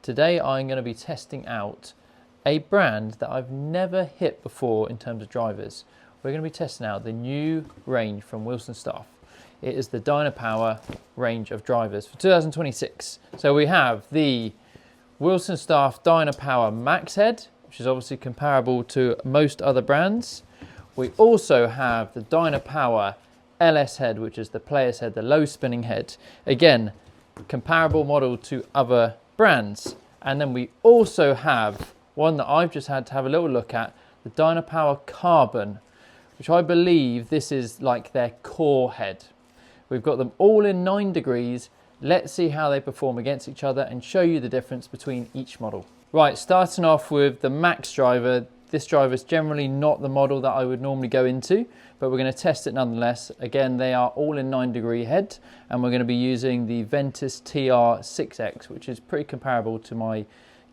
Today I'm going to be testing out a brand that I've never hit before in terms of drivers. We're going to be testing out the new range from Wilson Staff. It is the Dynapower range of drivers for 2026. So we have the Wilson Staff Dynapower Max Head, which is obviously comparable to most other brands. We also have the Dynapower LS Head, which is the player's head, the low spinning head. Again, comparable model to other brands. And then we also have one that I've just had to have a little look at, the Dynapower Carbon, which I believe this is like their core head. We've got them all in 9 degrees. Let's see how they perform against each other and show you the difference between each model. Right, starting off with the Max driver. This driver is generally not the model that I would normally go into, but we're going to test it nonetheless. Again, they are all in 9 degree head, and we're going to be using the Ventus TR6X, which is pretty comparable to my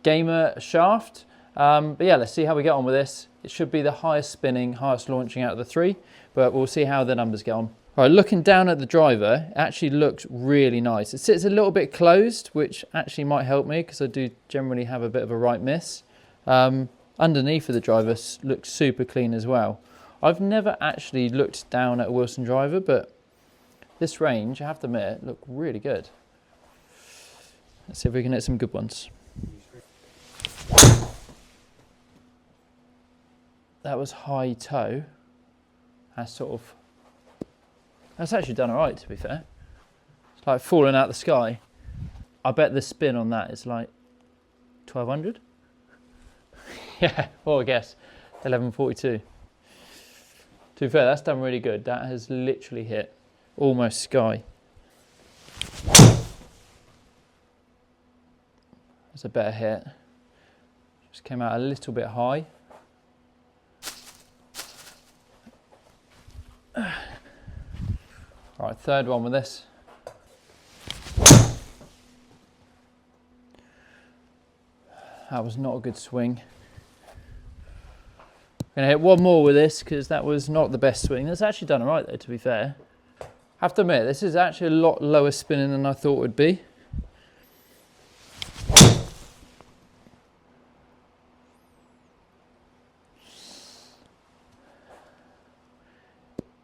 gamer shaft. But yeah, let's see how we get on with this. It should be the highest spinning, highest launching out of the 3, but we'll see how the numbers get on. All right, looking down at the driver, it actually looks really nice. It sits a little bit closed, which actually might help me because I do generally have a bit of a right miss. Underneath of the driver looks super clean as well. I've never actually looked down at a Wilson driver, but this range, I have to admit, look really good. Let's see if we can hit some good ones. That was high toe. That's actually done all right, to be fair. It's like falling out the sky. I bet the spin on that is like 1200. Yeah, well, I guess 1142. To be fair, that's done really good. That has literally hit almost sky. That's a better hit. Just came out a little bit high. Right, third one with this. That was not a good swing. I'm going to hit one more with this because that was not the best swing. That's actually done all right though, to be fair. I have to admit, this is actually a lot lower spinning than I thought it would be.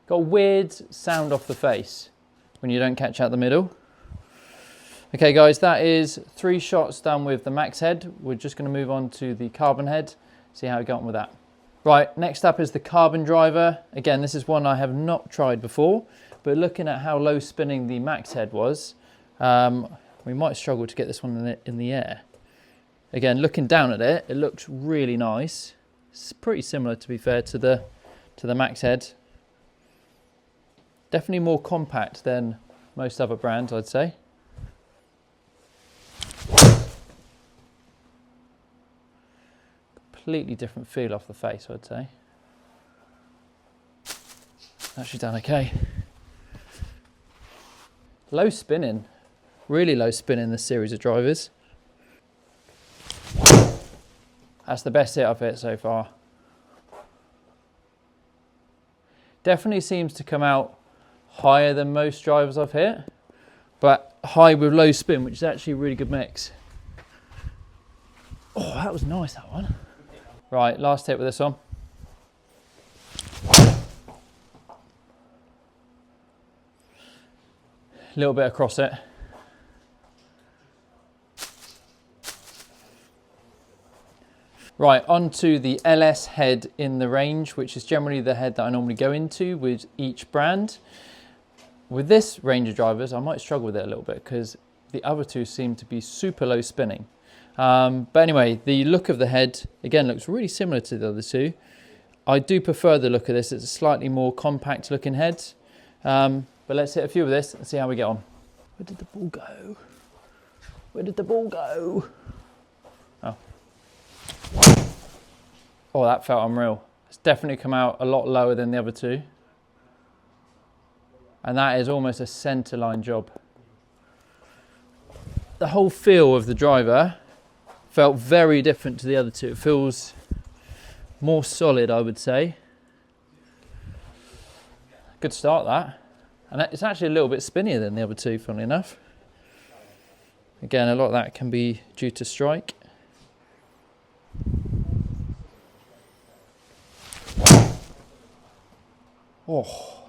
Got a weird sound off the face when you don't catch out the middle. Okay guys, that is 3 shots done with the Max head. We're just going to move on to the Carbon head, see how we got on with that. Right, next up is the Carbon driver. Again, this is one I have not tried before, but looking at how low spinning the Max head was, we might struggle to get this one in the air. Again, looking down at it, it looks really nice. It's pretty similar, to be fair, to the Max head. Definitely more compact than most other brands, I'd say. Completely different feel off the face, I'd say. Actually done okay. Low spinning, really low spinning, this series of drivers. That's the best hit I've hit so far. Definitely seems to come out higher than most drivers I've hit, but high with low spin, which is actually a really good mix. Oh, that was nice, that one. Right, last hit with this one. A little bit across it. Right, onto the LS head in the range, which is generally the head that I normally go into with each brand. With this range of drivers, I might struggle with it a little bit because the other two seem to be super low spinning. But anyway, the look of the head, again, looks really similar to the other two. I do prefer the look of this. It's a slightly more compact looking head. But let's hit a few of this and see how we get on. Where did the ball go? Where did the ball go? Oh. Oh, that felt unreal. It's definitely come out a lot lower than the other two. And that is almost a centre line job. The whole feel of the driver felt very different to the other two. It feels more solid, I would say. Good start, that. And it's actually a little bit spinnier than the other two, funnily enough. Again, a lot of that can be due to strike. Oh,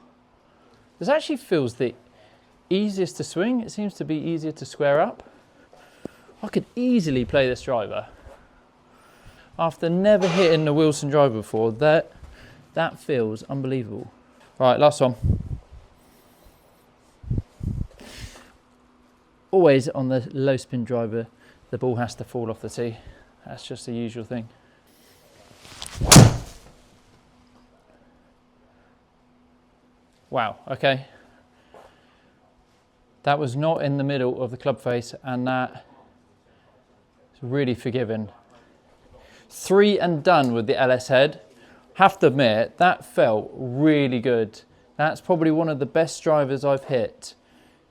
this actually feels the easiest to swing. It seems to be easier to square up. I could easily play this driver. After never hitting the Wilson driver before, that feels unbelievable. Right, last one. Always on the low spin driver, the ball has to fall off the tee. That's just the usual thing. Wow, okay. That was not in the middle of the club face, and that is really forgiving. 3 and done with the LS head. Have to admit, that felt really good. That's probably one of the best drivers I've hit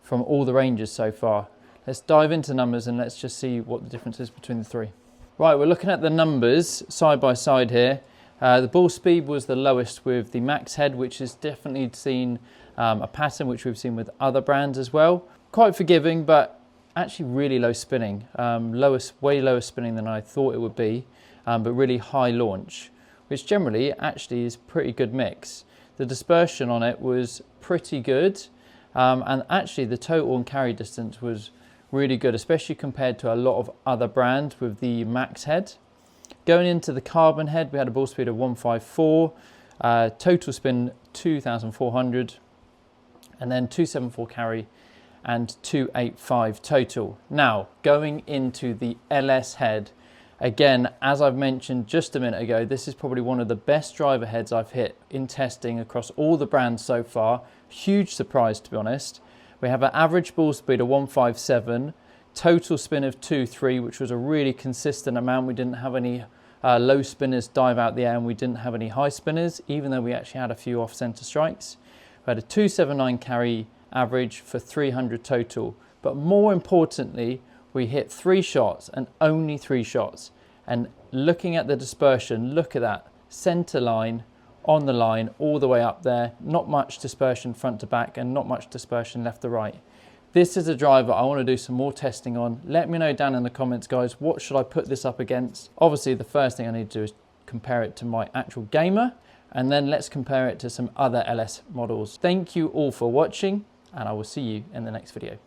from all the ranges so far. Let's dive into numbers and let's just see what the difference is between the three. Right, we're looking at the numbers side by side here. The ball speed was the lowest with the Max head, which has definitely seen a pattern which we've seen with other brands as well. Quite forgiving, but actually really low spinning. Way lower spinning than I thought it would be, but really high launch, which generally actually is pretty good mix. The dispersion on it was pretty good, and actually the total and carry distance was really good, especially compared to a lot of other brands with the Max head. Going into the carbon head, we had a ball speed of 154, total spin 2,400, and then 274 carry and 285 total. Now, going into the LS head, again, as I've mentioned just a minute ago, this is probably one of the best driver heads I've hit in testing across all the brands so far. Huge surprise, to be honest. We have an average ball speed of 157, total spin of 2.3, which was a really consistent amount. We didn't have any low spinners dive out the air, and we didn't have any high spinners, even though we actually had a few off-center strikes. We had a 279 carry average for 300 total, but more importantly, we hit 3 shots and only 3 shots. And looking at the dispersion, look at that center line on the line all the way up there. Not much dispersion front to back and not much dispersion left to right. This is a driver I want to do some more testing on. Let me know down in the comments, guys, what should I put this up against? Obviously, the first thing I need to do is compare it to my actual gamer, and then let's compare it to some other LS models. Thank you all for watching, and I will see you in the next video.